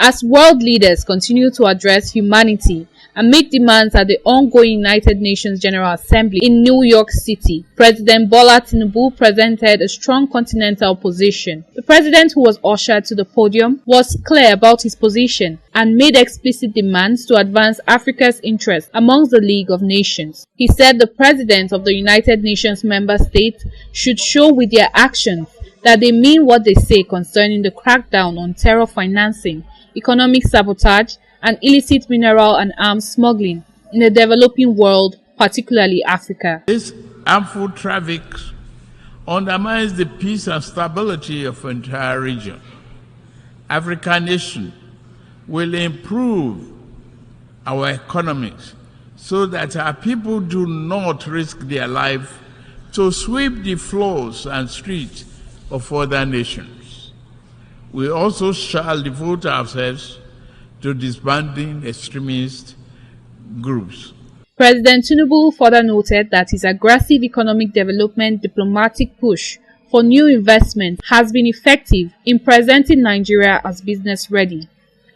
As world leaders continue to address humanity and make demands at the ongoing United Nations General Assembly in New York City, President Bola Tinubu presented a strong continental position. The president, who was ushered to the podium, was clear about his position and made explicit demands to advance Africa's interests amongst the League of Nations. He said the presidents of the United Nations member states should show with their actions that they mean what they say concerning the crackdown on terror financing, economic sabotage, and illicit mineral and arms smuggling in the developing world, particularly Africa. This harmful traffic undermines the peace and stability of the entire region. African nations will improve our economies so that our people do not risk their life to sweep the floors and streets of other nations. We also shall devote ourselves to disbanding extremist groups. President Tinubu further noted that his aggressive economic development diplomatic push for new investment has been effective in presenting Nigeria as business-ready.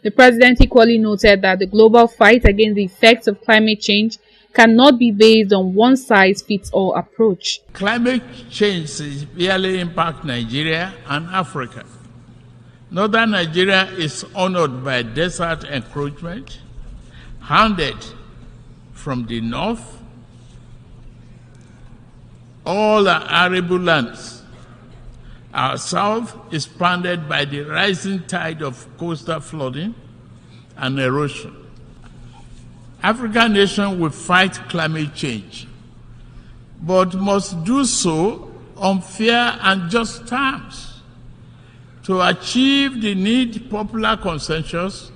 The president equally noted that the global fight against the effects of climate change cannot be based on one-size-fits-all approach. Climate change severely impacts Nigeria and Africa. Northern Nigeria is honored by desert encroachment, handed from the north. All are arable lands. Our south is pounded by the rising tide of coastal flooding and erosion. African nations will fight climate change, but must do so on fair and just terms. To achieve the need popular consensus,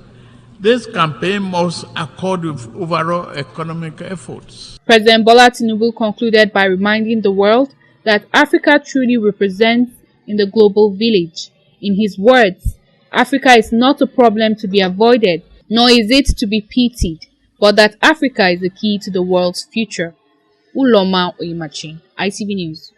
this campaign must accord with overall economic efforts. President Bola Tinubu concluded by reminding the world that Africa truly represents in the global village. In his words, Africa is not a problem to be avoided, nor is it to be pitied, but that Africa is the key to the world's future. Uloma Oyimachi, ITV News.